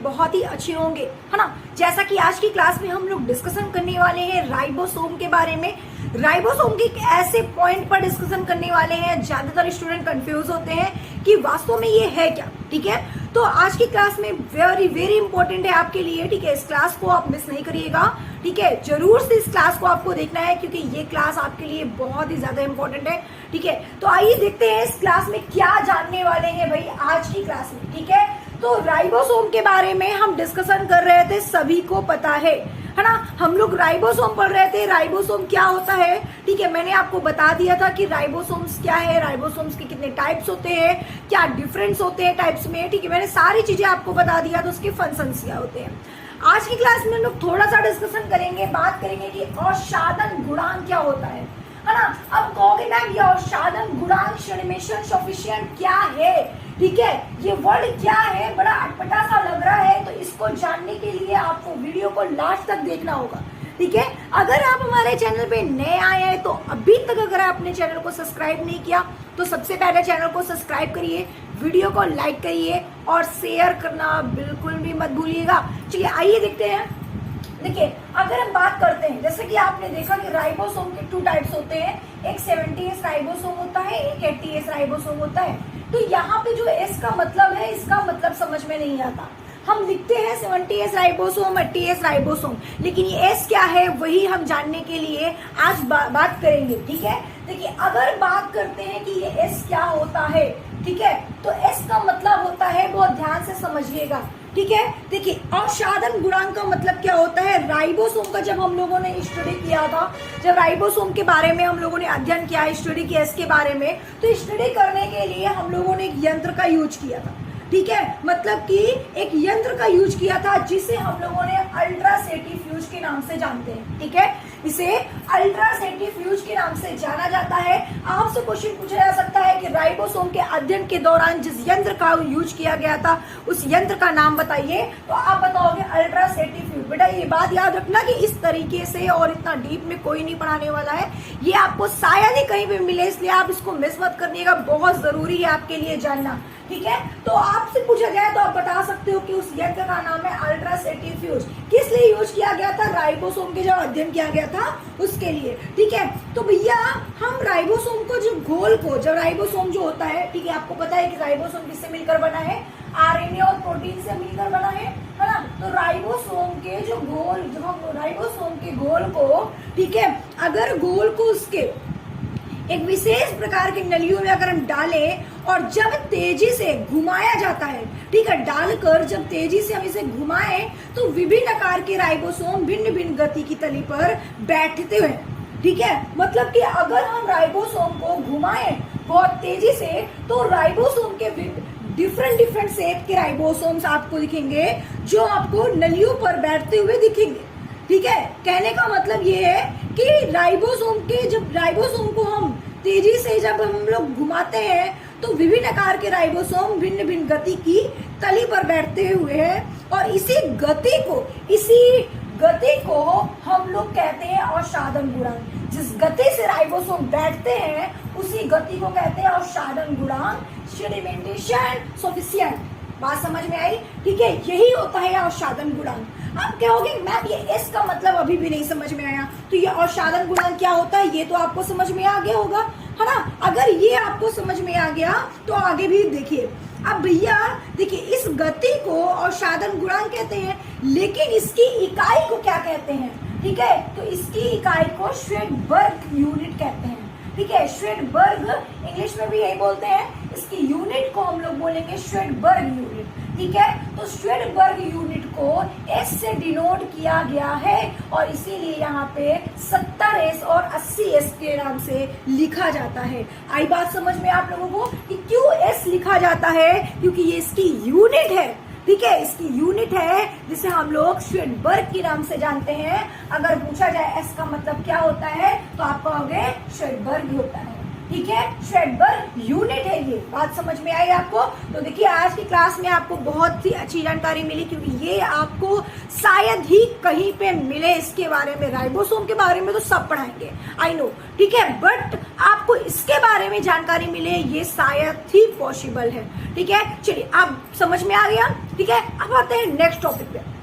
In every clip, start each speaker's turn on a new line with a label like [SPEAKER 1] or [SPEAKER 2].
[SPEAKER 1] बहुत ही अच्छे होंगे, है ना। जैसा कि आज की क्लास में हम लोग डिस्कशन करने वाले हैं राइबोसोम के बारे में। राइबोसोम के एक ऐसे पॉइंट पर डिस्कशन करने वाले हैं, ज्यादातर स्टूडेंट कंफ्यूज होते हैं कि वास्तव में ये है क्या, ठीक है। तो आज की क्लास में वेरी वेरी इंपॉर्टेंट है आपके लिए, ठीक है। इस क्लास को आप मिस नहीं करिएगा, ठीक है। जरूर से इस क्लास को आपको देखना है क्योंकि ये क्लास आपके लिए बहुत ही ज्यादा इंपॉर्टेंट है, ठीक है। तो आइए देखते हैं इस क्लास में क्या जानने वाले हैं भाई आज की क्लास में, ठीक है। तो राइबोसोम के बारे में हम डिस्कशन कर रहे थे, सभी को पता है ना। हम लोग राइबोसोम पढ़ रहे थे, राइबोसोम क्या होता है, ठीक है। मैंने आपको बता दिया था कि राइबोसोम्स क्या है, राइबोसोम्स के कितने टाइप्स होते हैं, क्या डिफरेंस होते हैं टाइप्स में, ठीक है। मैंने सारी चीजें आपको बता दिया, तो उसके फंक्शंस क्या होते हैं। आज की क्लास में हम लोग थोड़ा सा डिस्कशन करेंगे, बात करेंगे कि औषाधन गुणांक क्या होता है ना। अब कहोगे मैम ये औषाधन गुणांक श्रेणीमेशन कोएफिशिएंट क्या है, ठीक है। ये वर्ड क्या है, बड़ा अटपटा सा लग रहा है, तो इसको जानने के लिए आपको वीडियो को लास्ट तक देखना होगा, ठीक है। अगर आप हमारे चैनल पे नए आए हैं तो अभी तक अगर आपने चैनल को सब्सक्राइब नहीं किया तो सबसे पहले चैनल को सब्सक्राइब करिए, वीडियो को लाइक करिए और शेयर करना बिल्कुल भी मत भूलिएगा। चलिए आइए देखते हैं। देखिए अगर हम बात करते हैं, जैसे कि आपने देखा कि राइबोसोम के 2 टाइप्स होते हैं, एक 70S राइबोसोम होता है, एक 80S राइबोसोम होता है। तो यहाँ पे जो S का मतलब है, इसका मतलब समझ में नहीं आता। हम लिखते हैं 70S राइबोसोम, 80S राइबोसोम, लेकिन ये S क्या है वही हम जानने के लिए आज बात करेंगे, ठीक है। देखिए अगर बात करते हैं कि ये S क्या होता है, ठीक है, तो S का मतलब होता है, बहुत ध्यान से समझिएगा, ठीक है। देखिए औषाधन गुणांक का मतलब क्या होता है, राइबोसोम का जब हम लोगों ने स्टडी किया था, जब राइबोसोम के बारे में हम लोगों ने अध्ययन किया, स्टडी किया इसके बारे में, तो स्टडी करने के लिए हम लोगों ने एक यंत्र का यूज किया था, ठीक है। मतलब कि एक यंत्र का यूज किया था जिसे हम लोगों ने अल्ट्रासेंट्रीफ्यूज के नाम से जानते हैं, ठीक है। इसे अल्ट्रासेंट्रीफ्यूज के नाम से जाना जाता है। आपसे क्वेश्चन पूछा जा सकता है कि राइबोसोम के अध्ययन के दौरान जिस यंत्र का यूज किया गया था उस यंत्र का नाम बताइए, तो आप बताओगे अल्ट्रासेंट्रीफ्यूज। बेटा ये बात याद रखना कि इस तरीके से और इतना डीप में कोई नहीं पढ़ाने वाला है, ये आपको शायद ही कहीं भी मिले, इसलिए आप इसको मिस मत करिएगा, बहुत जरूरी है आपके लिए जानना, ठीक है। तो आपसे पूछा गया तो आप बता सकते हो कि उस यंत्र का नाम है अल्ट्रासेंट्रीफ्यूज। किस लिए यूज किया गया था, राइबोसोम के जो अध्ययन किया गया था उसके लिए, ठीक है। तो भैया हम राइबोसोम को जो घोल को, जब राइबोसोम जो होता है, ठीक है, आपको पता है कि राइबोसोम किससे मिलकर बना है, आरएनए और प्रोटीन से मिलकर बना है ना। तो राइबोसोम के जो घोल, जब हम राइबोसोम के घोल को, ठीक है, अगर घोल को उसके एक विशेष प्रकार के नलियों में अगर हम डालें और जब तेजी से घुमाया जाता है, ठीक है, डालकर जब तेजी से हम इसे घुमाएं तो विभिन्न आकार के राइबोसोम भिन्न भिन्न गति की तली पर बैठते हैं, ठीक है। मतलब कि अगर हम राइबोसोम को घुमाएं बहुत तेजी से तो राइबोसोम के डिफरेंट शेप के राइबोसोम्स आपको दिखेंगे जो आपको नलियों पर बैठते हुए दिखेंगे, ठीक है। कहने का मतलब ये है कि राइबोसोम के, जब राइबोसोम को हम तेजी से जब हम लोग घुमाते हैं तो विभिन्न आकार के राइबोसोम भिन्न भिन्न गति की तली पर बैठते हुए हैं और इसी गति को हम लोग कहते हैं औषाधन गुणांक। जिस गति से राइबोसोम बैठते हैं उसी गति को कहते हैं औषाधन गुणांक, सेडिमेंटेशन कोएफिशिएंट। बात समझ में आई, ठीक है, यही होता है औषाधन गुणांक। आप कहोगे मैम ये एस का मतलब अभी भी नहीं समझ में आया, तो ये औषाधन गुणांक क्या होता है ये तो आपको समझ में आ गया होगा, है ना। अगर ये आपको समझ में आ गया तो आगे भी देखिए। अब भैया देखिए इस गति को औषाधन गुणांक कहते हैं, लेकिन इसकी इकाई को क्या कहते हैं, ठीक है। तो इसकी इकाई को श्वेडबर्ग यूनिट कहते हैं, ठीक है। श्वेडबर्ग इंग्लिश में भी यही बोलते हैं, इसकी यूनिट को हम लोग बोलेंगे श्वेडबर्ग यूनिट, ठीक है। तो श्वेडबर्ग यूनिट को S से डिनोट किया गया है और इसीलिए यहाँ पे 70S और 80S के नाम से लिखा जाता है। आई बात समझ में आप लोगों को कि क्यों S लिखा जाता है, क्योंकि ये इसकी यूनिट है, ठीक है, इसकी यूनिट है जिसे हम लोग श्वेडबर्ग के नाम से जानते हैं। अगर पूछा जाए S का मतलब क्या होता है तो आप कहोगे श्वेडबर्ग होता है, ठीक है, श्वेटबर्ग यूनिट है। ये बात समझ में आई आपको? तो देखिए आज की क्लास में आपको बहुत ही अच्छी जानकारी मिली, क्योंकि ये आपको शायद ही कहीं पे मिले इसके बारे में। राइबोसोम के बारे में तो सब पढ़ाएंगे, आई नो, ठीक है, बट आपको इसके बारे में जानकारी मिले ये शायद ही पॉसिबल है। ठीक है, चलिए आप समझ में आ गया। ठीक है, अब आते हैं नेक्स्ट टॉपिक पे।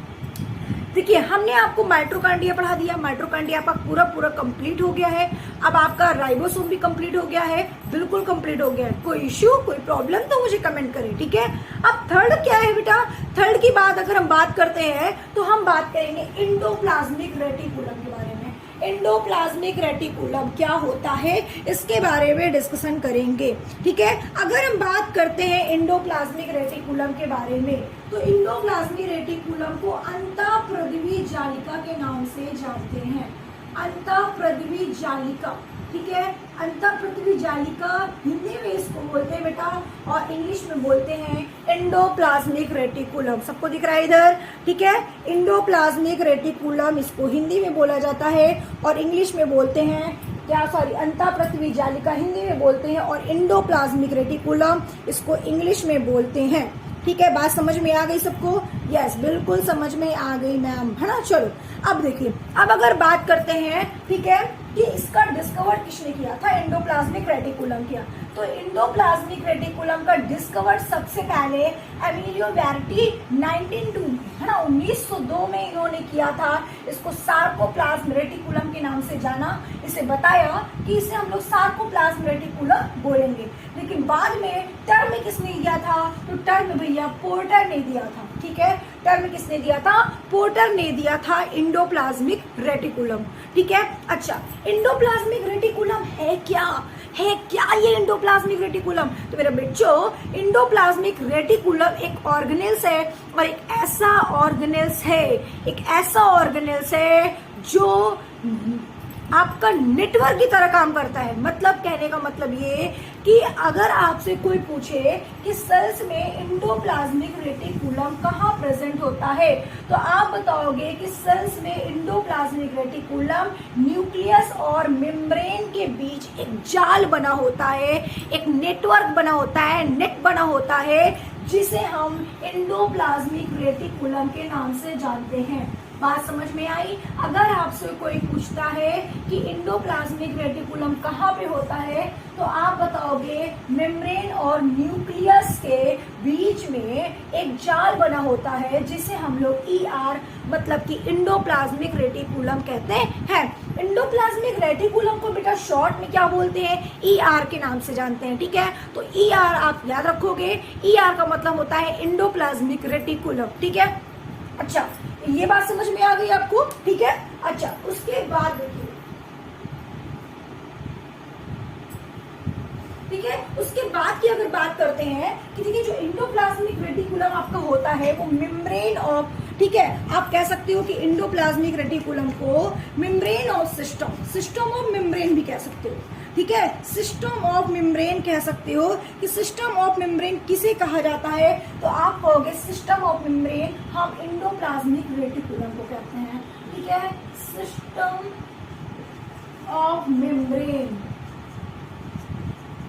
[SPEAKER 1] देखिए हमने आपको माइटोकॉन्ड्रिया पढ़ा दिया, माइटोकॉन्ड्रिया आपका पूरा कंप्लीट हो गया है। अब आपका राइबोसोम भी कंप्लीट हो गया है, बिल्कुल कंप्लीट हो गया है। कोई इश्यू, कोई प्रॉब्लम तो मुझे कमेंट करें। ठीक है, अब थर्ड क्या है बेटा? थर्ड की बात अगर हम बात करते हैं तो हम बात करेंगे एंडोप्लाज्मिक रेटिकुलम के बारे में। एंडोप्लाज्मिक रेटिकुलम क्या होता है इसके बारे में डिस्कशन करेंगे। ठीक है, अगर हम बात करते हैं एंडोप्लाज्मिक रेटिकुलम के बारे में, तो एंडोप्लाज्मिक रेटिकुलम को अंतःप्रदिवी जालिका के नाम से जानते हैं। अंतःप्रदिवी जालिका, ठीक है, अंतःप्रदिवी जालिका हिंदी में इसको बोलते हैं बेटा, और इंग्लिश में बोलते हैं एंडोप्लाज्मिक रेटिकुलम। सबको दिख रहा है इधर? ठीक है, एंडोप्लाज्मिक रेटिकुलम इसको हिंदी में बोला जाता है और इंग्लिश में बोलते हैं क्या, सॉरी, अंतःप्रदिवी जालिका हिंदी में बोलते हैं और एंडोप्लाज्मिक रेटिकुलम इसको इंग्लिश में बोलते हैं। ठीक है, बात समझ में आ गई सबको? यस, बिल्कुल समझ में आ गई मैम, है ना। चलो अब देखिए, अब अगर बात करते हैं, ठीक है, कि इसका डिस्कवर किसने किया था? एंडोप्लाज्मिक रेटिकुलम किया। तो एंडोप्लाज्मिक रेटिकुलम का डिस्कवर सबसे पहले एमिलियो वेरटी 1902 में, है ना, 1902 में इन्होंने किया था। इसको सार्कोप्लाज्म रेटिकुलम के नाम से जाना। इसे बताया कि इसे हम लोग सार्कोप्लाज्म रेटिकुलम बोलेंगे। लेकिन बाद में टर्म किसने दिया था? तो टर्म भैया पोर्टर ने दिया था। ठीक है, टर्म किसने दिया था? पोर्टर ने दिया था एंडोप्लाज्मिक रेटिकुलम। ठीक है, अच्छा, एंडोप्लाज्मिक रेटिकुलम है क्या? है क्या ये एंडोप्लाज्मिक रेटिकुलम? तो मेरे बच्चों, एंडोप्लाज्मिक रेटिकुलम एक ऑर्गेनेल्स है, और एक ऐसा ऑर्गेनेल्स है जो आपका नेटवर्क की तरह काम करता है। मतलब कहने का मतलब ये कि अगर आपसे कोई पूछे कि सेल्स में एंडोप्लाज्मिक रेटिकुलम कहाँ प्रेजेंट होता है, तो आप बताओगे कि सेल्स में एंडोप्लाज्मिक रेटिकुलम न्यूक्लियस और मेम्ब्रेन के बीच एक जाल बना होता है, एक नेटवर्क बना होता है, नेट बना होता है, जिसे हम एंडोप्लाज्मिक रेटिकुलम के नाम से जानते हैं। बात समझ में आई? अगर आपसे कोई पूछता है कि एंडोप्लाज्मिक रेटिकुलम कहाँ पे होता है, तो आप बताओगे मेम्ब्रेन और न्यूक्लियस के बीच में एक जाल बना होता है, जिसे हम लोग ER मतलब कि एंडोप्लाज्मिक रेटिकुलम कहते हैं। एंडोप्लाज्मिक रेटिकुलम को बेटा शॉर्ट में क्या बोलते हैं? ER के नाम से जानते हैं। ठीक है, तो ER आप याद रखोगे। ER का मतलब होता है एंडोप्लाज्मिक रेटिकुलम। ठीक है, अच्छा, ये बात समझ में आ गई आपको? ठीक है, अच्छा, उसके बाद देखिए, ठीक है, उसके बाद की अगर बात करते हैं कि देखिए जो एंडोप्लाज्मिक रेटिकुलम आपका होता है वो मेम्ब्रेन ऑफ, ठीक है, आप कह सकते हो कि एंडोप्लाज्मिक रेटिकुलम को membrane of system of membrane भी कह सकते हो। ठीक है, सिस्टम ऑफ मेम्ब्रेन कह सकते हो कि सिस्टम ऑफ मेम्ब्रेन किसे कहा जाता है? तो आप कहोगे सिस्टम ऑफ मेम्ब्रेन हम एंडोप्लाज्मिक रेटिकुलम को कहते हैं। ठीक है, सिस्टम ऑफ मेम्ब्रेन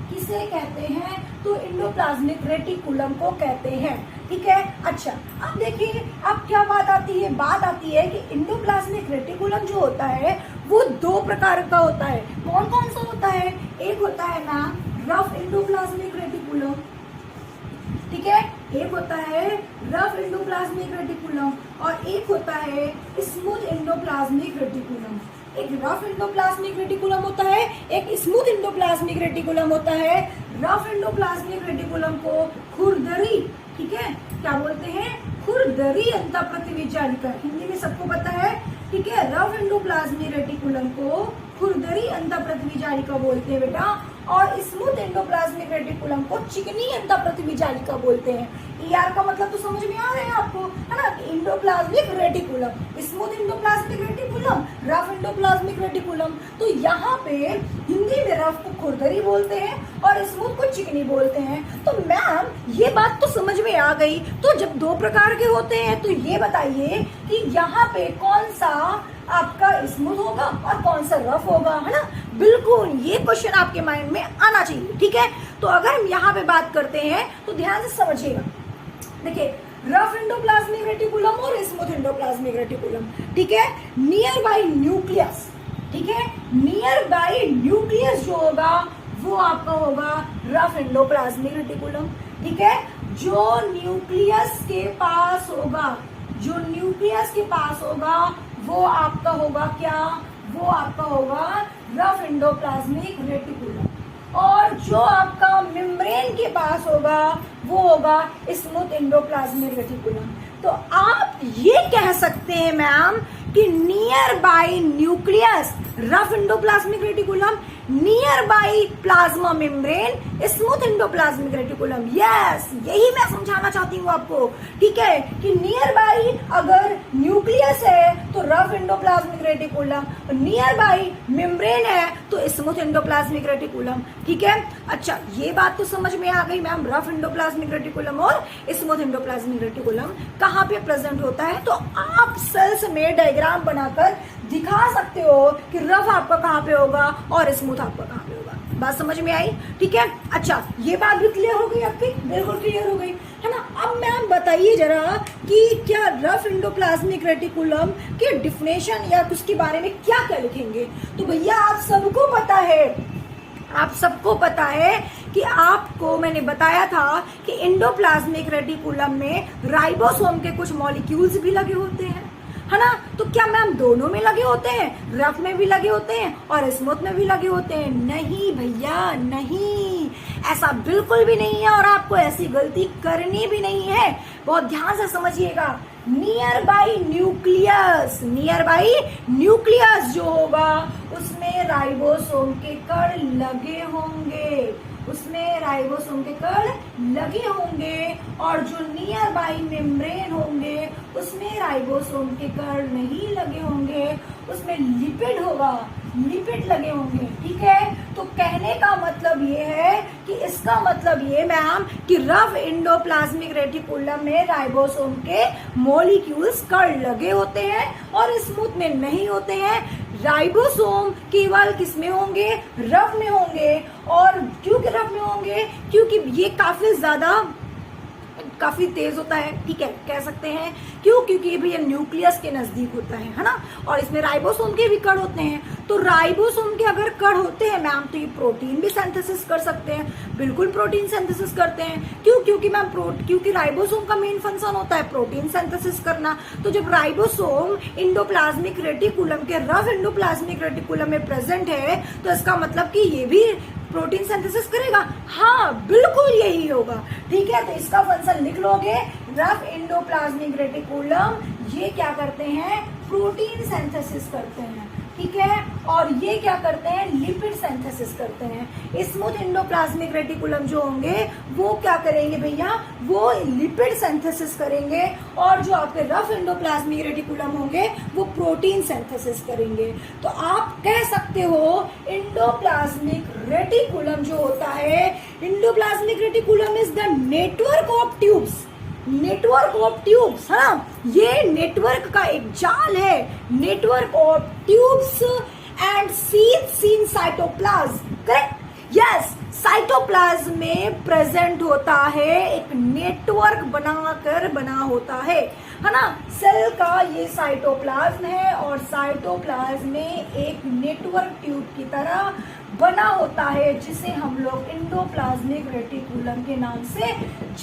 [SPEAKER 1] किसे कहते हैं? तो एंडोप्लाज्मिक रेटिकुलम को कहते हैं। ठीक है, अच्छा, अब देखिए अब क्या बात आती है? बात आती है कि एंडोप्लाज्मिक रेटिकुलम जो होता है वो दो प्रकार का होता है। कौन कौन सा होता है? एक होता है ना रफ एंडोप्लाज्मिक रेटिकुलम, ठीक है, एक होता है रफ एंडोप्लाज्मिक रेटिकुलम और एक होता है स्मूथ एंडोप्लाज्मिक रेटिकुलम। एक रफ एंडोप्लाज्मिक रेटिकुलम होता है, एक स्मूथ एंडोप्लाज्मिक रेटिकुलम होता है। रफ एंडोप्लाज्मिक रेटिकुलम को खुरदरी, ठीक है, क्या बोलते हैं? खुरदरी अंतःप्रतिवी जालिका, हिंदी में सबको पता है। ठीक है, रफ एंडोप्लाज्मिक रेटिकुलम को खुरदरी अंतःप्रतिवी जालिका बोलते हैं बेटा, और स्मूथ एंडोप्लाज्मिक रेटिकुलम को चिकनी अंतःप्रतिवी जालिका बोलते हैं। ER का मतलब तो समझ में आ रहा है आपको, है ना, endoplasmic reticulum, smooth endoplasmic reticulum, rough endoplasmic reticulum. तो यहाँ पे हिंदी में रफ को खुरदरी बोलते हैं और स्मूथ को चिकनी बोलते हैं। तो मैम ये बात तो समझ में आ गई। तो जब दो प्रकार के होते हैं तो ये बताइए कि यहाँ पे कौन सा आपका स्मूथ होगा और कौन सा रफ होगा, है ना। बिल्कुल ये क्वेश्चन आपके माइंड में आना चाहिए, ठीक है। तो अगर हम यहाँ पे बात करते हैं तो ध्यान से समझिएगा। देखिए, रफ इंडोप्लाज्मिक रेटिकुलम और स्मूथ इंडोप्लाज्मिक रेटिकुलम, ठीक है, नियर बाय न्यूक्लियस, ठीक है, नियर बाय न्यूक्लियस जो होगा वो आपका होगा रफ इंडोप्लाज्मिक रेटिकुलम, ठीक है। जो न्यूक्लियस के पास होगा, जो न्यूक्लियस के पास होगा वो आपका होगा क्या, वो आपका होगा रफ इंडोप्लाज्मिक रेटिकुलम। और जो आपका मेम्ब्रेन के पास होगा वो होगा स्मूथ इंडोप्लाज्मिक रेटिकुलम। तो आप ये कह सकते हैं मैम कि near by nucleus rough endoplasmic reticulum, near by plasma membrane smooth endoplasmic reticulum. Yes, यही मैं समझाना चाहती हूँ आपको, ठीक है, कि नियर बाय अगर न्यूक्लियस है तो rough endoplasmic reticulum, near by membrane है तो स्मूथ इंडोप्लाज्मिक रेटिकुलम, ठीक है। अच्छा, ये बात तो समझ में आ गई मैम, रफ इंडोप्लाज्मिक रेटिकुलम और स्मूथ इंडोप्लाज्मिक रेटिकुलम कहाँ पे प्रेजेंट होता है। तो आप सेल्स में डायग्राम बनाकर दिखा सकते हो कि रफ आपका कहाँ पे होगा और स्मूथ आपका कहाँ पे होगा। बात समझ में आई, ठीक है। अच्छा, ये बात भी क्लियर हो गई आपकी, बिल्कुल क्लियर हो गई, है ना। अब मैम बताइए जरा कि क्या रफ इंडोप्लाज्मिक रेटिकुलम के डिफिनेशन या उसके बारे में क्या क्या लिखेंगे। तो भैया आप सबको पता है, आप सबको पता है कि आपको मैंने बताया था कि इंडोप्लाज्मिक रेटिकुलम में राइबोसोम के कुछ मॉलिक्यूल्स भी लगे होते हैं, है ना। तो क्या मैम दोनों में लगे होते हैं, रफ में भी लगे होते हैं और स्मूथ में भी लगे होते हैं? नहीं भैया, नहीं, ऐसा बिल्कुल भी नहीं है और आपको ऐसी गलती करनी भी नहीं है। बहुत ध्यान से समझिएगा। Near by nucleus, near by nucleus जो होगा उसमें राइबोसोम के कण लगे होंगे, उसमें राइबोसोम के कण लगे होंगे। और जो नियर बाय मेम्ब्रेन होंगे उसमें राइबोसोम के कण नहीं लगे होंगे, उसमें लिपिड होगा, लिपिड लगे होंगे, ठीक है। तो कहने का मतलब ये है कि इसका मतलब ये मैम कि रफ इंडोप्लाज्मिक रेटिकुलम में राइबोसोम के मॉलिक्यूल्स कण लगे होते हैं और स्मूथ में नहीं होते हैं। राइबोसोम केवल किस में होंगे, रफ में होंगे। और क्यों रफ में होंगे, क्योंकि ये काफी तेज होता है, ठीक है, कह सकते हैं। क्यों, क्योंकि ये भैया न्यूक्लियस के नजदीक होता है ना। और इसमें राइबोसोम के भी कण होते हैं। तो राइबोसोम के अगर कण होते हैं मैम तो ये प्रोटीन भी सिंथेसिस कर सकते हैं, बिल्कुल प्रोटीन सिंथेसिस करते हैं। क्यों, क्योंकि मैम क्योंकि राइबोसोम का मेन फंक्शन होता है प्रोटीन सिंथेसिस करना। तो जब राइबोसोम इंडोप्लाज्मिक रेटिकुलम के रफ इंडोप्लाज्मिक रेटिकुलम में प्रेजेंट है तो इसका मतलब कि ये भी प्रोटीन सिंथेसिस करेगा। हाँ, बिल्कुल यही होगा, ठीक है। तो इसका फंक्शन लिख लोगे, रफ इंडोप्लाज्मिक रेटिकुलम ये क्या करते हैं, प्रोटीन सिंथेसिस करते हैं, ठीक है। और ये क्या करते हैं, लिपिड सिंथेसिस करते हैं। स्मूथ इंडोप्लाज्मिक रेटिकुलम जो होंगे वो क्या करेंगे भैया, वो लिपिड सिंथेसिस करेंगे। और जो आपके रफ इंडोप्लाज्मिक रेटिकुलम होंगे वो प्रोटीन सिंथेसिस करेंगे। तो आप कह सकते हो इंडोप्लाज्मिक रेटिकुलम जो होता है, endoplasmic reticulum is the network of tubes, network of tubes, है ना। ये नेटवर्क का एक जाल है, network of tubes and seeds in cytoplasm, correct. Yes, cytoplasm में प्रेजेंट होता है, एक नेटवर्क बनाकर बना होता है ना। सेल का ये साइटोप्लाज्म है और साइटोप्लाज्म में एक नेटवर्क ट्यूब की तरह बना होता है जिसे हम लोग इंडोप्लाज्मिक रेटिकुलम के नाम से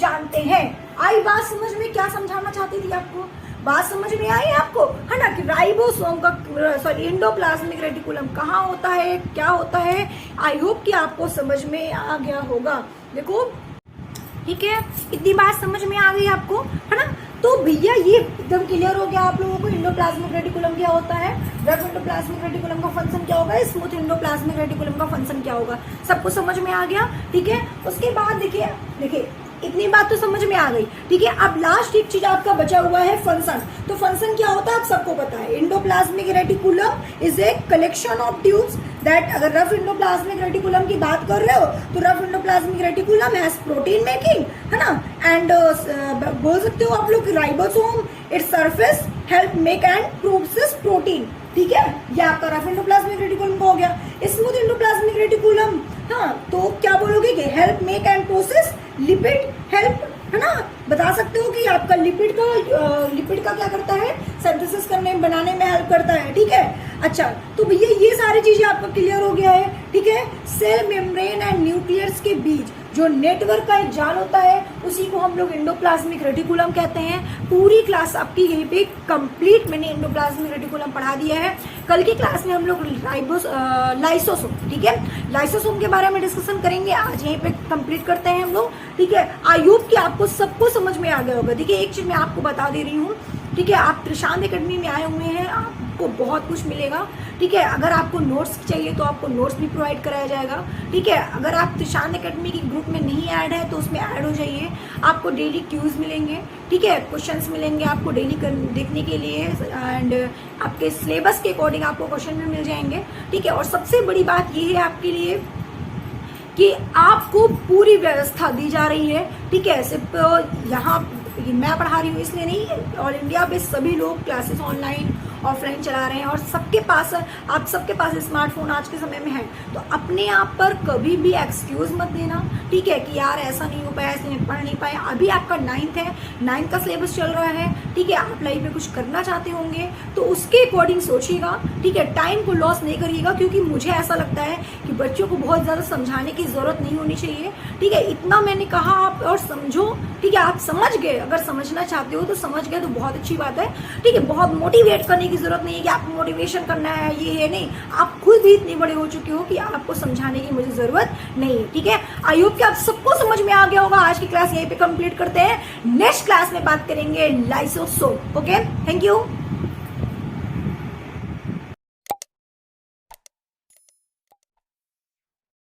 [SPEAKER 1] जानते हैं। आई बात समझ में, क्या समझाना चाहती थी आपको, बात समझ में आई आपको, है ना, कि राइबोसोम का इंडोप्लाज्मिक रेटिकुलम कहाँ होता है, क्या होता है। आई होप कि आपको समझ में आ गया होगा। देखो, ठीक है, इतनी बात समझ में आ गई आपको, है ना। तो भैया ये एकदम क्लियर हो गया आप लोगों को इंडोप्लाज्मिक रेटिकुलम क्या होता है, रफ इंडोप्लाज्मिक रेटिकुलम का फंक्शन क्या होगा, स्मूथ इंडोप्लाज्मिक रेटिकुलम का फंक्शन क्या होगा, सबको समझ में आ गया, ठीक है। उसके बाद देखिए इतनी बात तो समझ में आ गई, ठीक है। अब लास्ट एक चीज आपका बचा हुआ है फंक्शन। तो फंक्शन क्या होता है आप सबको पता है, endoplasmic reticulum is a collection of tubes that, अगर रफ एंडोप्लाज्मिक रेटिकुलम की बात कर रहे हो तो rough endoplasmic reticulum has protein making, है ना, एंड बोल सकते हो आप लोग ribosome its surface help make and process protein, ठीक है। ये आपका रफ एंडोप्लाज्मिक रेटिकुलम का हो गया। स्मूथ एंडोप्लाज्मिक रेटिकुलम, हाँ, तो क्या बोलोगे कि help make and process lipid, help, है ना, बता सकते हो कि आपका लिपिड का क्या करता है, सिंथेसिस करने बनाने में हेल्प करता है, ठीक है। अच्छा, तो भैया ये सारी चीजें आपका क्लियर हो गया है, ठीक है। सेल मेम्ब्रेन एंड न्यूक्लियस के बीच जो नेटवर्क का एक जाल होता है उसी को हम लोग एंडोप्लाज्मिक रेटिकुलम कहते हैं। पूरी क्लास आपकी यहीं पे कंप्लीट मैंने एंडोप्लाज्मिक रेटिकुलम पढ़ा दिया है। कल की क्लास में हम लोग लाइसोसोम, ठीक है, लाइसोसोम के बारे में डिस्कशन करेंगे। आज यहीं पे कंप्लीट करते हैं हम लोग, ठीक है। आई होप कि आपको सबको समझ में आ गया होगा। देखिए एक चीज मैं आपको बता दे रही हूँ, ठीक है, आप त्रिशांत एकेडमी में आए हुए हैं, आपको बहुत कुछ मिलेगा, ठीक है। अगर आपको नोट्स चाहिए तो आपको नोट्स भी प्रोवाइड कराया जाएगा, ठीक है। अगर आप त्रिशांत एकेडमी की ग्रुप में नहीं ऐड है तो उसमें ऐड हो जाइए। आपको डेली क्यूज मिलेंगे, ठीक है, क्वेश्चंस मिलेंगे आपको डेली देखने के लिए, एंड आपके सिलेबस के अकॉर्डिंग आपको क्वेश्चन भी मिल जाएंगे, ठीक है। और सबसे बड़ी बात ये है आपके लिए कि आपको पूरी व्यवस्था दी जा रही है, ठीक है। सिर्फ यहाँ मैं पढ़ा रही हूँ इसलिए नहीं, ऑल इंडिया पे सभी लोग क्लासेस ऑनलाइन ऑफलाइन चला रहे हैं और सबके पास, आप सबके पास स्मार्टफोन आज के समय में है। तो अपने आप पर कभी भी एक्सक्यूज मत देना, ठीक है, कि यार ऐसा नहीं हो पाया, इसलिए पढ़ नहीं पाए। अभी आपका 9th है, 9th का सिलेबस चल रहा है, ठीक है। आप लाइफ में कुछ करना चाहते होंगे तो उसके अकॉर्डिंग सोचिएगा, ठीक है। टाइम को लॉस नहीं करिएगा, क्योंकि मुझे ऐसा लगता है कि बच्चों को बहुत ज़्यादा समझाने की ज़रूरत नहीं होनी चाहिए, ठीक है। इतना मैंने कहा आप और समझो, ठीक है। आप समझ गए, अगर समझना चाहते हो तो समझ गए तो बहुत अच्छी बात है, ठीक है। बहुत मोटिवेट करने की जरूरत नहीं है कि आपको मोटिवेशन करना है, ये है नहीं। आप खुद भी इतने बड़े हो चुके हो कि आपको समझाने की मुझे जरूरत नहीं है, ठीक है। आई होप कि आप सबको समझ में आ गया होगा। आज की क्लास यहीं पे कंप्लीट करते हैं, नेक्स्ट क्लास में बात करेंगे लाइसोसोम। Okay, thank you.